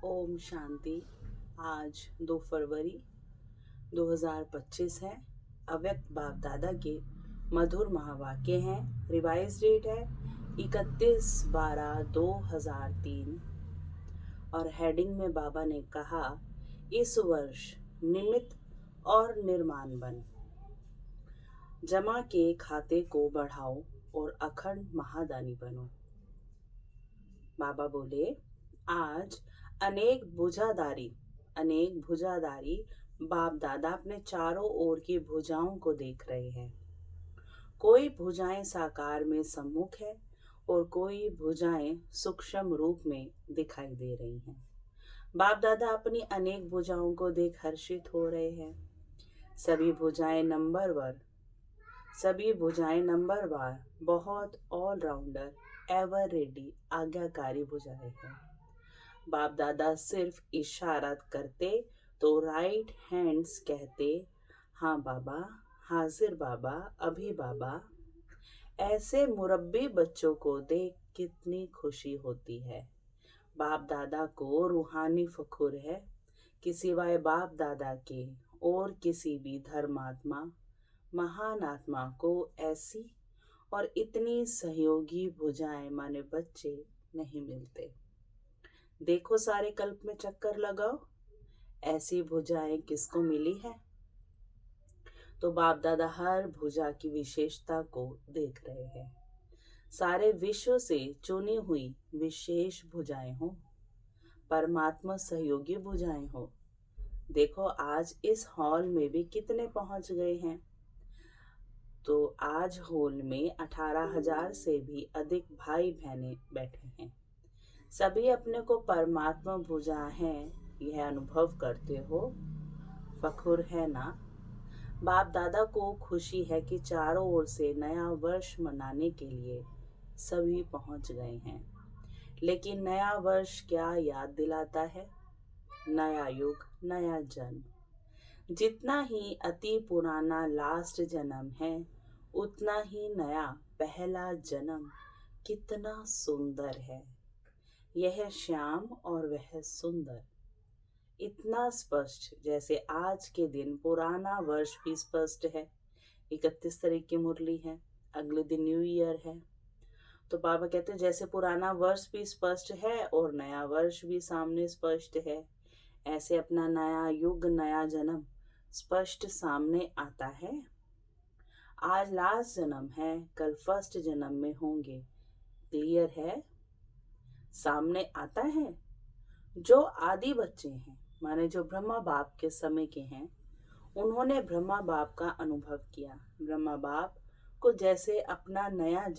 ओम शांति। आज 2 फरवरी 2025 है। अव्यक्त बाप दादा के मधुर महावाक्य हैं। रिवाइज डेट है 31/12/2003 और हेडिंग में बाबा ने कहा, इस वर्ष निमित्त और निर्माण बन, जमा के खाते को बढ़ाओ और अखंड महादानी बनो। बाबा बोले, आज अनेक भुजाधारी बाप दादा अपने चारों ओर की भुजाओं को देख रहे हैं। कोई भुजाएं साकार में सम्मुख है और कोई भुजाएं सूक्ष्म रूप में दिखाई दे रही हैं। बाप दादा अपनी अनेक भुजाओं को देख हर्षित हो रहे हैं। सभी भुजाएं नंबरवार बहुत ऑलराउंडर एवर रेडी आज्ञाकारी भुजाएं हैं। बाप दादा सिर्फ इशारा करते तो राइट हैंड्स कहते, हाँ बाबा, हाजिर बाबा, अभी बाबा। ऐसे मुरब्बी बच्चों को देख कितनी खुशी होती है। बाप दादा को रूहानी फखुर है कि सिवाय बाप दादा के और किसी भी धर्मात्मा महान आत्मा को ऐसी और इतनी सहयोगी भुजाएं माने बच्चे नहीं मिलते। देखो, सारे कल्प में चक्कर लगाओ, ऐसी भुजाएं किसको मिली है? तो बाप दादा हर भुजा की विशेषता को देख रहे हैं। सारे विश्व से चुनी हुई विशेष भुजाएं हो, परमात्मा सहयोगी भुजाएं हो। देखो, आज इस हॉल में भी कितने पहुंच गए हैं। तो आज हॉल में 18,000 से भी अधिक भाई बहनें बैठे हैं। सभी अपने को परमात्मा भुजा हैं, यह अनुभव करते हो। फखुर है ना? बाप दादा को खुशी है कि चारों ओर से नया वर्ष मनाने के लिए सभी पहुंच गए हैं। लेकिन नया वर्ष क्या याद दिलाता है? नया युग, नया जन्म। जितना ही अति पुराना लास्ट जन्म है, उतना ही नया पहला जन्म कितना सुंदर है। यह श्याम और वह सुंदर, इतना स्पष्ट जैसे आज के दिन पुराना वर्ष भी स्पष्ट है। 31 तारीख की मुरली है, अगले दिन न्यू ईयर है। तो बाबा कहते हैं जैसे पुराना वर्ष भी स्पष्ट है और नया वर्ष भी सामने स्पष्ट है, ऐसे अपना नया युग, नया जन्म स्पष्ट सामने आता है। आज लास्ट जन्म है, कल फर्स्ट जन्म में होंगे। क्लियर है? सामने आता है। जो आदि बच्चे हैं, माने जो ब्रह्मा बाप के समय के हैं, उन्होंने ब्रह्मा बाप का अनुभव किया। ब्रह्मा बाप को जैसे अपना नए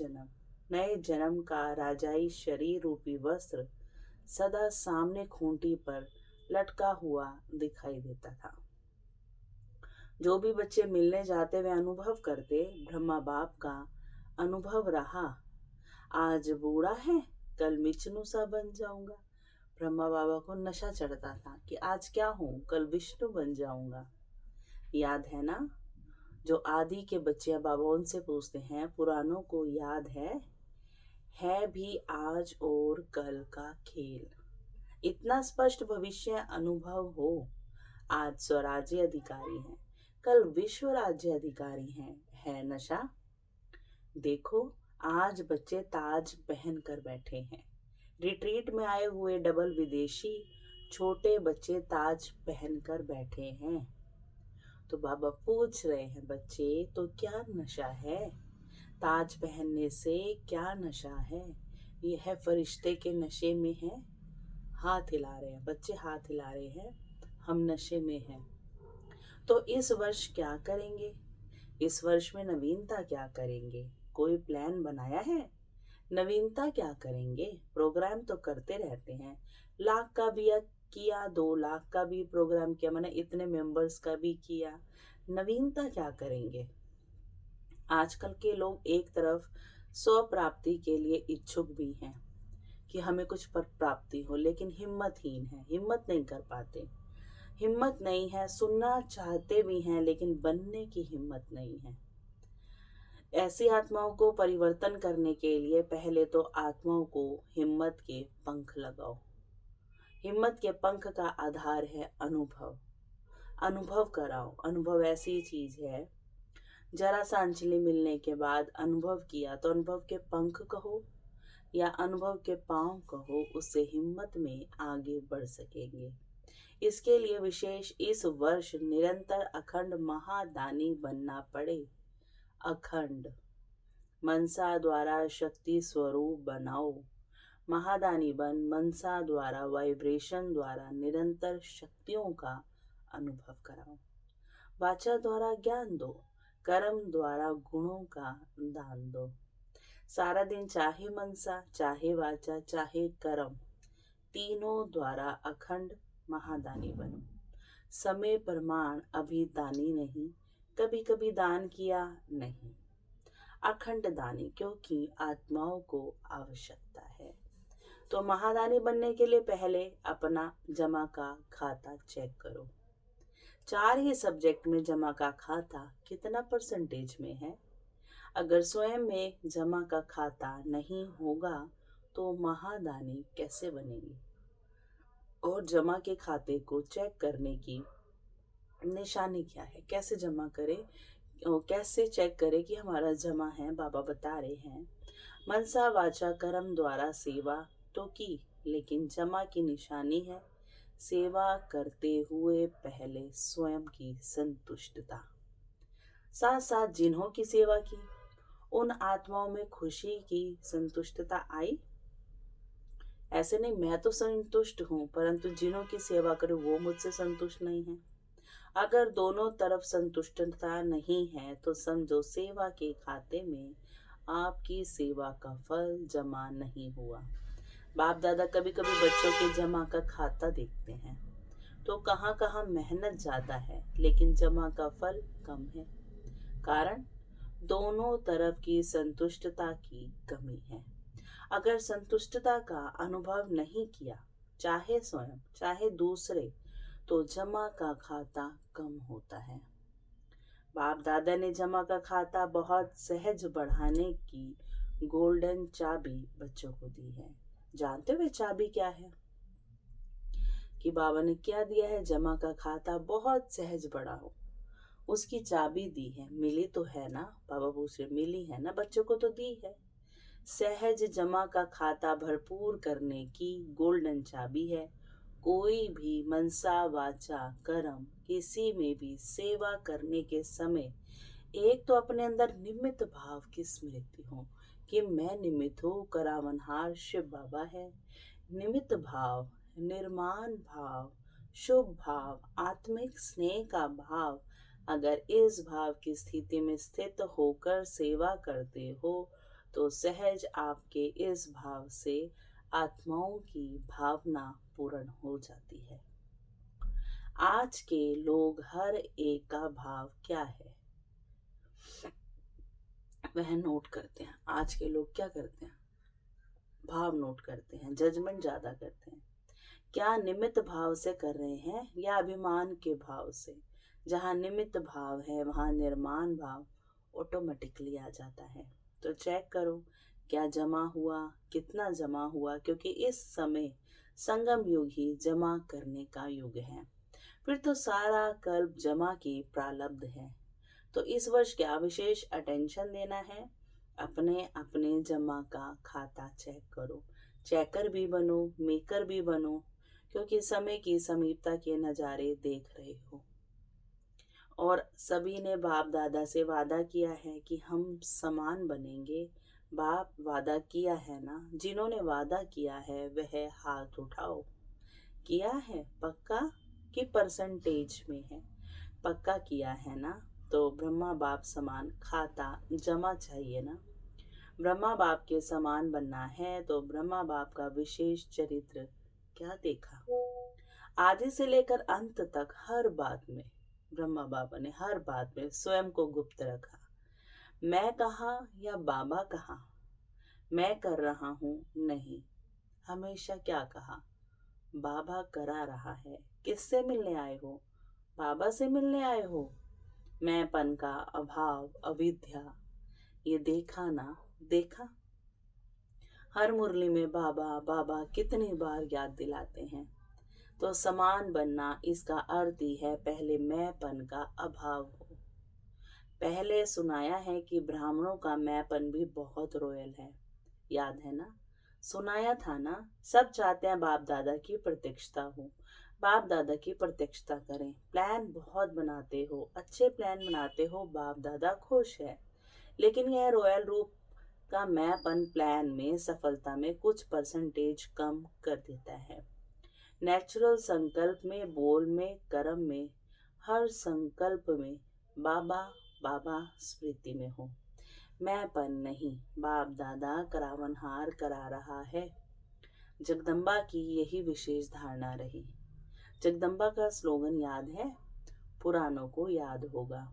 जन्म का राजाई शरीर रूपी वस्त्र सदा सामने खूंटी पर लटका हुआ दिखाई देता था। जो भी बच्चे मिलने जाते वे अनुभव करते, ब्रह्मा बाप का अनुभव रहा, आज बूढ़ा है, कल मिचनू सा बन जाऊंगा। ब्रह्मा बाबा को नशा चढ़ता था कि आज क्या हूं, कल विष्णु बन जाऊंगा। याद है ना? जो आदि के बच्चे बाबा उनसे पूछते हैं, पुरानों को याद है भी आज और कल का खेल। इतना स्पष्ट भविष्य अनुभव हो। आज स्वराज्य अधिकारी हैं, कल विश्व राज्य अधिकारी हैं। है नशा? देखो, आज बच्चे ताज पहन कर बैठे हैं। रिट्रीट में आए हुए डबल विदेशी छोटे बच्चे ताज पहन कर बैठे हैं। तो बाबा पूछ रहे हैं, बच्चे तो क्या नशा है? ताज पहनने से क्या नशा है? यह फरिश्ते के नशे में है। हाथ हिला रहे हैं बच्चे, हाथ हिला रहे हैं, हम नशे में हैं। तो इस वर्ष क्या करेंगे? इस वर्ष में नवीनता क्या करेंगे? कोई प्लान बनाया है? नवीनता क्या करेंगे? प्रोग्राम तो करते रहते हैं, 1,00,000 का भी किया, 2,00,000 का भी प्रोग्राम किया, मैंने इतने मेंबर्स का भी किया। नवीनता क्या करेंगे? आजकल के लोग एक तरफ स्व प्राप्ति के लिए इच्छुक भी हैं कि हमें कुछ पर प्राप्ति हो, लेकिन हिम्मतहीन है, हिम्मत नहीं कर पाते। हिम्मत नहीं है, सुनना चाहते भी हैं लेकिन बनने की हिम्मत नहीं है। ऐसी आत्माओं को परिवर्तन करने के लिए पहले तो आत्माओं को हिम्मत के पंख लगाओ। हिम्मत के पंख का आधार है अनुभव। अनुभव कराओ। अनुभव ऐसी चीज है, जरा सा अंजलि मिलने के बाद अनुभव किया तो अनुभव के पंख कहो या अनुभव के पांव कहो, उससे हिम्मत में आगे बढ़ सकेंगे। इसके लिए विशेष इस वर्ष निरंतर अखंड महादानी बनना पड़े। अखंड मनसा द्वारा शक्ति स्वरूप बनाओ। महादानी बन मनसा द्वारा वाइब्रेशन द्वारा निरंतर शक्तियों का अनुभव कराओ। वाचा द्वारा ज्ञान दो, कर्म द्वारा गुणों का दान दो। सारा दिन चाहे मनसा, चाहे वाचा, चाहे कर्म, तीनों द्वारा अखंड महादानी बनो। समय प्रमाण अभी दानी नहीं, कभी कभी दान किया नहीं। अखंड दानी, क्योंकि आत्माओं को आवश्यकता है। तो महादानी बनने के लिए पहले अपना जमा का खाता चेक करो। 4 ही सब्जेक्ट में जमा का खाता कितना परसेंटेज में है। अगर स्वयं में जमा का खाता नहीं होगा तो महादानी कैसे बनेगी। और जमा के खाते को चेक करने की निशानी क्या है, कैसे जमा करें, कैसे चेक करें कि हमारा जमा है। बाबा बता रहे हैं, मनसा वाचा कर्म द्वारा सेवा तो की, लेकिन जमा की निशानी है सेवा करते हुए पहले स्वयं की संतुष्टता। साथ साथ जिन्हों की सेवा की उन आत्माओं में खुशी की संतुष्टता आई। ऐसे नहीं मैं तो संतुष्ट हूं परंतु जिन्हों की सेवा करूं वो मुझसे संतुष्ट नहीं है। अगर दोनों तरफ संतुष्टता नहीं है तो समझो सेवा के खाते में आपकी सेवा का फल जमा नहीं हुआ। बाप दादा कभी कभी बच्चों के जमा का खाता देखते हैं तो कहाँ कहाँ मेहनत ज्यादा है लेकिन जमा का फल कम है। कारण दोनों तरफ की संतुष्टता की कमी है। अगर संतुष्टता का अनुभव नहीं किया, चाहे स्वयं चाहे दूसरे, तो जमा का खाता कम होता है। बाप दादा ने जमा का खाता बहुत सहज बढ़ाने की गोल्डन चाबी बच्चों को दी है। जानते हो वे चाबी क्या है? कि बाबा ने क्या दिया है? जमा का खाता बहुत सहज बढ़ा हो, उसकी चाबी दी है। मिली तो है ना? बाबा पूछ रहे मिली है ना? बच्चों को तो दी है। सहज जमा का खाता भरपूर करने की गोल्डन चाबी है। कोई भी मनसा वाचा कर्म किसी में भी सेवा करने के समय एक तो अपने अंदर निमित्त भाव की स्मृति हो कि मैं निमित्त हूँ, करावनहार शिव बाबा है। निमित्त भाव, निर्माण भाव, शुभ भाव, आत्मिक स्नेह का भाव, अगर इस भाव की स्थिति में स्थित होकर सेवा करते हो तो सहज आपके इस भाव से आत्माओं की भावना पूर्ण हो जाती है। आज के लोग हर एक का भाव क्या है वह नोट करते हैं। आज के लोग क्या करते हैं? भाव नोट करते हैं, जजमेंट ज्यादा करते हैं। क्या निमित्त भाव से कर रहे हैं या अभिमान के भाव से? जहाँ निमित्त भाव है वहाँ निर्माण भाव ऑटोमेटिकली आ जाता है। तो चेक करो क्या जमा हुआ, कितना जमा हुआ, क्योंकि इस समय संगम युग ही जमा करने का युग है। फिर तो सारा कल्प जमा की प्रारब्ध है। तो इस वर्ष क्या विशेष अटेंशन देना है? अपने अपने जमा का खाता चेक करो। चेकर भी बनो, मेकर भी बनो, क्योंकि समय की समीपता के नज़ारे देख रहे हो। और सभी ने बाप दादा से वादा किया है कि हम समान बनेंगे। बाप वादा किया है ना? जिन्होंने वादा किया है वह हाथ उठाओ। किया है पक्का कि परसेंटेज में है? पक्का किया है ना? तो ब्रह्मा बाप समान खाता जमा चाहिए ना। ब्रह्मा बाप के समान बनना है तो ब्रह्मा बाप का विशेष चरित्र क्या देखा? आदि से लेकर अंत तक हर बात में ब्रह्मा बाबा ने हर बात में स्वयं को गुप्त रखा। मैं कहा या बाबा कहा? मैं कर रहा हूँ नहीं, हमेशा क्या कहा? बाबा करा रहा है। किससे मिलने आए हो? बाबा से मिलने आए हो। मैंपन का अभाव, अविद्या, ये देखा ना? देखा? हर मुरली में बाबा बाबा कितनी बार याद दिलाते हैं। तो समान बनना इसका अर्थ ही है पहले मैंपन का अभाव हो। पहले सुनाया है कि ब्राह्मणों का मैंपन भी बहुत रॉयल है, याद है ना? सुनाया था ना? सब चाहते हैं बाप दादा की प्रत्यक्षता हो, बाप दादा की प्रत्यक्षता करें। प्लान बहुत बनाते हो, अच्छे प्लान बनाते हो, बाप दादा खुश है। लेकिन यह रॉयल रूप का मैंपन प्लान में सफलता में कुछ परसेंटेज कम कर देता है। नेचुरल संकल्प में, बोल में, कर्म में, हर संकल्प में बाबा बाबा स्मृति में हो। मैंपन नहीं, बाप दादा करावनहार करा रहा है। जगदम्बा की यही विशेष धारणा रही। जगदम्बा का स्लोगन याद है? पुरानों को याद होगा,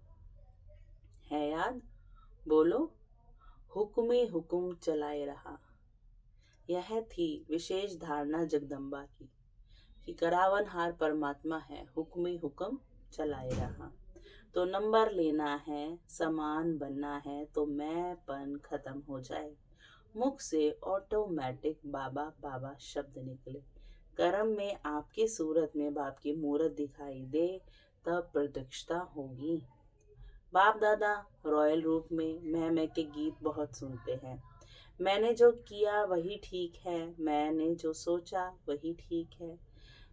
है याद? बोलो, हुक्म ही हुक्म चलाए रहा। यह थी विशेष धारणा जगदम्बा की कि करावनहार परमात्मा है, हुक्म ही हुक्म चलाए रहा। तो नंबर लेना है, समान बनना है, तो मैंपन खत्म हो जाए। मुख से ऑटोमेटिक बाबा बाबा शब्द निकले। कर्म में आपकी सूरत में बाप की मूरत दिखाई दे, तब प्रत्यक्षता होगी। बाप दादा रॉयल रूप में मैं के गीत बहुत सुनते हैं। मैंने जो किया वही ठीक है, मैंने जो सोचा वही ठीक है,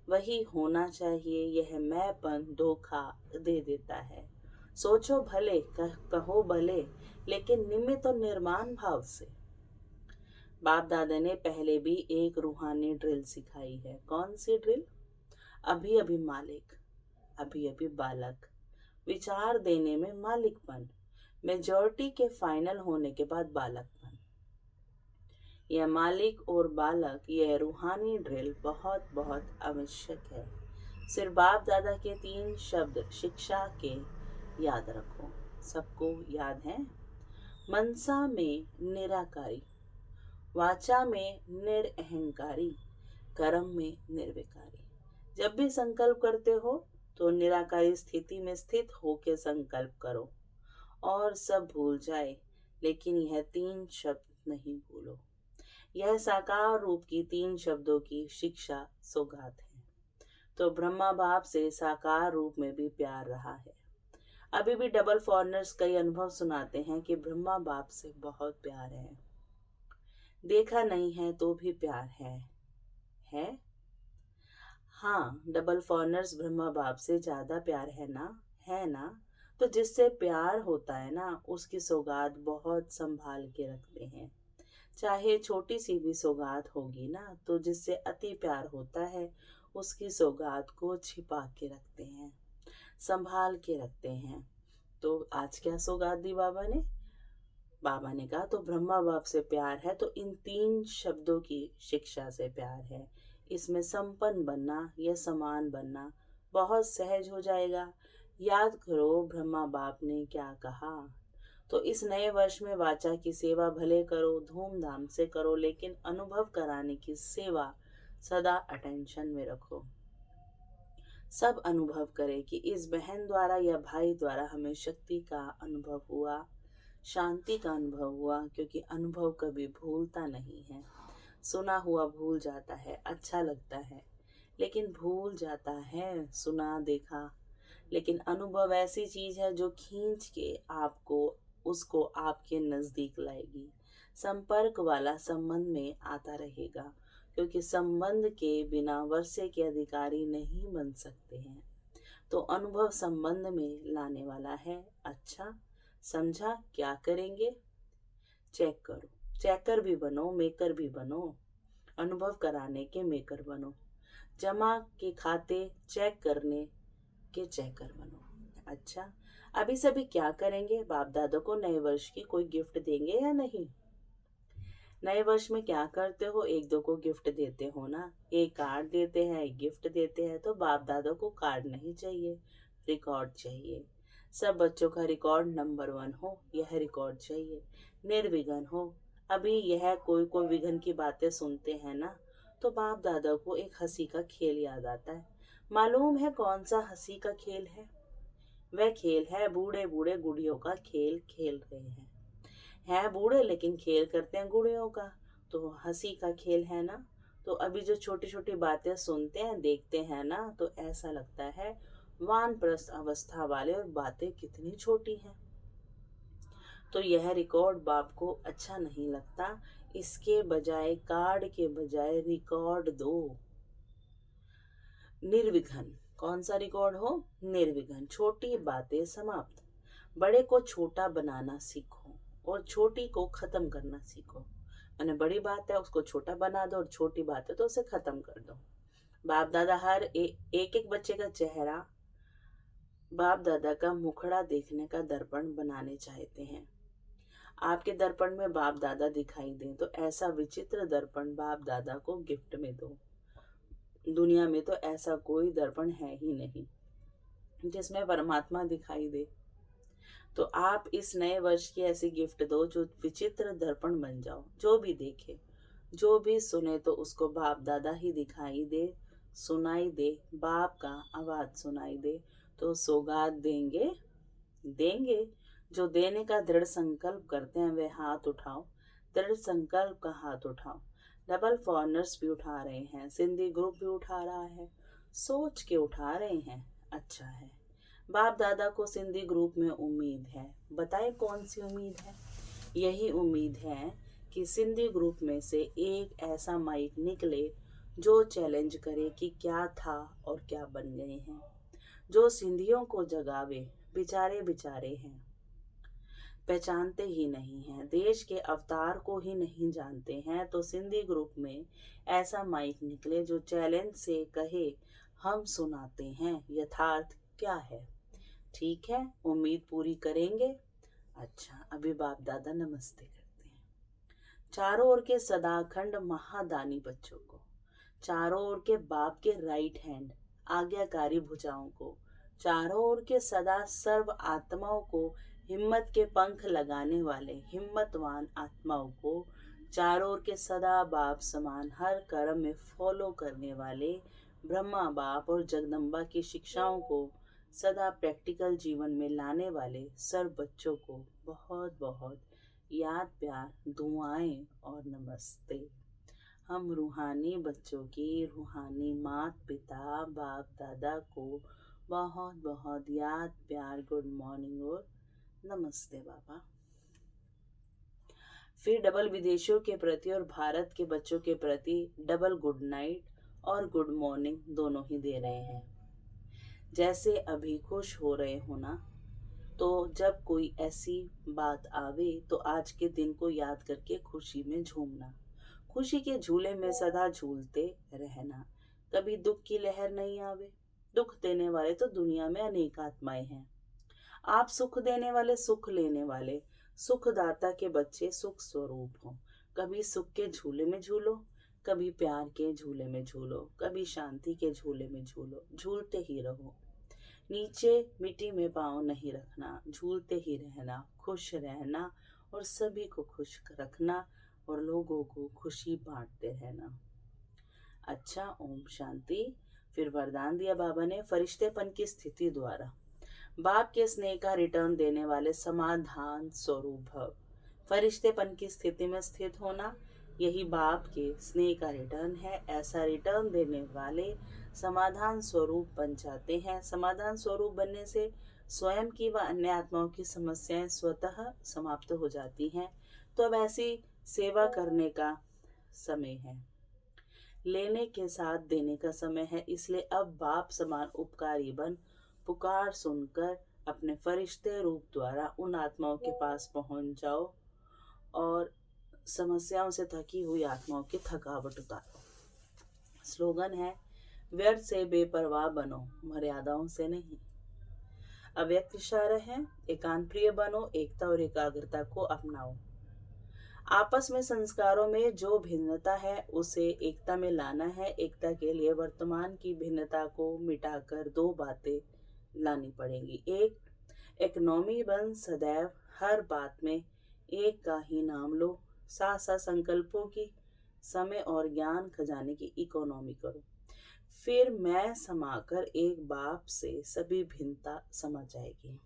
वही होना चाहिए। यह मैंपन धोखा दे देता है। सोचो भले, कहो भले, लेकिन निमित्त और निर्माण भाव से। बाप दादा ने पहले भी एक रूहानी ड्रिल सिखाई है। कौन सी ड्रिल? अभी अभी मालिक, अभी अभी बालक। विचार देने में मालिकपन, मेजॉरिटी के फाइनल होने के बाद बालकपन। यह मालिक और बालक, यह रूहानी ड्रिल बहुत बहुत आवश्यक है। सिर्फ बाप दादा के 3 शब्द शिक्षा के याद रखो। सबको याद है? मनसा में निराकारी, वाचा में निरअहंकारी, कर्म में निर्विकारी। जब भी संकल्प करते हो तो निराकारी स्थिति में स्थित होकर संकल्प करो और सब भूल जाए, लेकिन यह 3 शब्द नहीं भूलो। यह साकार रूप की 3 शब्दों की शिक्षा सौगात है। तो ब्रह्मा बाप से साकार रूप में भी प्यार रहा है। अभी भी डबल फॉरनर्स कई अनुभव सुनाते हैं कि ब्रह्मा बाप से बहुत प्यार है। देखा नहीं है तो भी प्यार है? हाँ, डबल फॉरनर्स ब्रह्मा बाप से ज्यादा प्यार है ना? है ना? तो जिससे प्यार होता है ना, उसकी सौगात बहुत संभाल के रखते हैं। चाहे छोटी सी भी सौगात होगी ना, तो जिससे अति प्यार होता है उसकी सौगात को छिपा के रखते हैं, संभाल के रखते हैं। तो आज क्या सौगात दी बाबा ने? बाबा ने कहा तो ब्रह्मा बाप से प्यार है, तो इन 3 शब्दों की शिक्षा से प्यार है। इसमें संपन्न बनना या समान बनना बहुत सहज हो जाएगा। याद करो ब्रह्मा बाप ने क्या कहा। तो इस नए वर्ष में वाचा की सेवा भले करो, धूमधाम से करो, लेकिन अनुभव कराने की सेवा सदा अटेंशन में रखो। सब अनुभव करें कि इस बहन द्वारा या भाई द्वारा हमें शक्ति का अनुभव हुआ, शांति का अनुभव हुआ, क्योंकि अनुभव कभी भूलता नहीं है। सुना हुआ भूल जाता है, अच्छा लगता है, लेकिन भूल जाता है सुना देखा। लेकिन अनुभव ऐसी चीज है जो खींच के आपको उसको आपके नजदीक लाएगी। संपर्क वाला संबंध में आता रहेगा, क्योंकि संबंध के बिना वर्षे के अधिकारी नहीं बन सकते हैं। तो अनुभव संबंध में लाने वाला है। अच्छा समझा? क्या करेंगे? चेक करो। चेकर भी बनो, मेकर भी बनो। अनुभव कराने के मेकर बनो, जमा के खाते चेक करने के चेकर बनो। अच्छा, अभी सभी क्या करेंगे? बाप दादा को नए वर्ष की कोई गिफ्ट देंगे या नहीं? नए वर्ष में क्या करते हो? एक दो को गिफ्ट देते हो ना। एक कार्ड देते हैं, एक गिफ्ट देते हैं। तो बाप दादा को कार्ड नहीं चाहिए, रिकॉर्ड चाहिए। सब बच्चों का रिकॉर्ड नंबर 1 हो, यह रिकॉर्ड चाहिए। निर्विघ्न हो। अभी यह कोई कोई विघ्न की बातें सुनते हैं ना, तो बाप दादा को एक हंसी का खेल याद आता है। मालूम है कौन सा हंसी का खेल है? वह खेल है बूढ़े बूढ़े गुड़ियों का खेल खेल रहे हैं बूढ़े लेकिन खेल करते हैं गुड़ियों का। तो हंसी का खेल है ना। तो अभी जो छोटी छोटी बातें सुनते हैं देखते हैं ना, तो ऐसा लगता है वानप्रस्थ अवस्था वाले, और बातें कितनी छोटी हैं। तो यह रिकॉर्ड बाप को अच्छा नहीं लगता। इसके बजाय, कार्ड के बजाय रिकॉर्ड दो। निर्विघ्न। कौन सा रिकॉर्ड हो? निर्विघ्न। छोटी बातें समाप्त। बड़े को छोटा बनाना सीखो और छोटी को खत्म करना सीखो। मैंने बड़ी बात है उसको छोटा बना दो, और छोटी बात है तो उसे खत्म कर दो। बाप दादा हर एक एक बच्चे का चेहरा बाप दादा का मुखड़ा देखने का दर्पण बनाने चाहते हैं। आपके दर्पण में बाप दादा दिखाई दें तो ऐसा विचित्र दर्पण बाप दादा को गिफ्ट में दो। दुनिया में तो ऐसा कोई दर्पण है ही नहीं जिसमें परमात्मा दिखाई दे। तो आप इस नए वर्ष की ऐसी गिफ्ट दो जो विचित्र दर्पण बन जाओ। जो भी देखे, जो भी सुने तो उसको बाप दादा ही दिखाई दे, सुनाई दे, बाप का आवाज सुनाई दे। तो सौगात देंगे देंगे। जो देने का दृढ़ संकल्प करते हैं वे हाथ उठाओ। दृढ़ संकल्प का हाथ उठाओ। डबल फॉरनर्स भी उठा रहे हैं, सिंधी ग्रुप भी उठा रहा है, सोच के उठा रहे हैं। अच्छा है। बाप दादा को सिंधी ग्रुप में उम्मीद है। बताए कौन सी उम्मीद है? यही उम्मीद है कि सिंधी ग्रुप में से एक ऐसा माइक निकले जो चैलेंज करे कि क्या था और क्या बन गए हैं, जो सिंधियों को जगावे। बेचारे बेचारे हैं, पहचानते ही नहीं हैं, देश के अवतार को ही नहीं जानते हैं। तो सिंधी ग्रुप में ऐसा माइक निकले जो चैलेंज से कहे, हम सुनाते हैं यथार्थ क्या है। ठीक है, उम्मीद पूरी करेंगे। अच्छा, अभी बाप दादा नमस्ते करते हैं। चारों ओर के सदाखंड महादानी बच्चों को, चारों ओर के बाप के राइट हैंड आज्ञाकारी भुजाओं को, चारों ओर के सदा सर्व आत्माओं को, हिम्मत के पंख लगाने वाले हिम्मतवान आत्माओं को, चारों ओर के सदा बाप समान हर कर्म में फॉलो करने वाले ब्रह्मा बाप और जगदम्बा की शिक्षाओं को सदा प्रैक्टिकल जीवन में लाने वाले सर्व बच्चों को बहुत बहुत याद, प्यार, दुआएं और नमस्ते। हम रूहानी बच्चों की रूहानी माता पिता बाप दादा को बहुत बहुत याद, प्यार, गुड मॉर्निंग और नमस्ते बाबा। फिर डबल विदेशियों के प्रति और भारत के बच्चों के प्रति डबल गुड नाइट और गुड मॉर्निंग दोनों ही दे रहे हैं। जैसे अभी खुश हो रहे हो ना, तो जब कोई ऐसी बात आवे तो आज के दिन को याद करके खुशी में झूमना, खुशी के झूले में सदा झूलते रहना। कभी दुख की लहर नहीं आवे। दुख देने वाले तो दुनिया में अनेक आत्माएं हैं। आप सुख देने वाले, सुख लेने वाले, सुखदाता के बच्चे सुख स्वरूप हो। कभी सुख के झूले में झूलो, कभी प्यार के झूले में झूलो, कभी शांति के झूले में झूलो। झूलते ही रहो। नीचे मिट्टी में पाँव नहीं रखना, झूलते ही रहना, खुश रहना और सभी को खुश रखना और लोगों को खुशी बांटते रहना। अच्छा, ओम शांति। फिर वरदान दिया बाबा ने, फरिश्तेपन की स्थिति द्वारा बाप के स्नेह का रिटर्न देने वाले समाधान स्वरूप भव। फरिश्तेपन की स्थिति में स्थित होना यही बाप के स्नेह का रिटर्न है। ऐसा रिटर्न देने वाले समाधान स्वरूप बन जाते हैं। समाधान स्वरूप बनने से स्वयं की व अन्य आत्माओं की समस्याएं स्वतः समाप्त हो जाती हैं। तो अब ऐसी सेवा करने का समय है, लेने के साथ देने का समय है। इसलिए अब बाप समान उपकारी बन पुकार सुनकर अपने फरिश्ते रूप द्वारा उन आत्माओं के पास पहुंच जाओ और समस्याओं से थकी हुई आत्माओं की थकावट उतारो। स्लोगन है, व्यर्थ से बेपरवाह बनो, मर्यादाओं से नहीं। अव्यक्त इशारा है, एकांत प्रिय बनो, एकता और एकाग्रता को अपनाओ। आपस में संस्कारों में जो भिन्नता है उसे एकता में लाना है। एकता के लिए वर्तमान की भिन्नता को मिटाकर दो बातें लानी पड़ेंगी। एक, इकोनॉमी बन सदैव हर बात में एक का ही नाम लो। साथ साथ संकल्पों की, समय और ज्ञान खजाने की इकोनॉमी करो। फिर मैं समाकर एक बाप से सभी भिन्नता समझ जाएगी।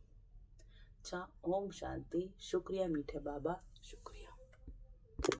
अच्छा, ओम शांति। शुक्रिया मीठे बाबा, शुक्रिया।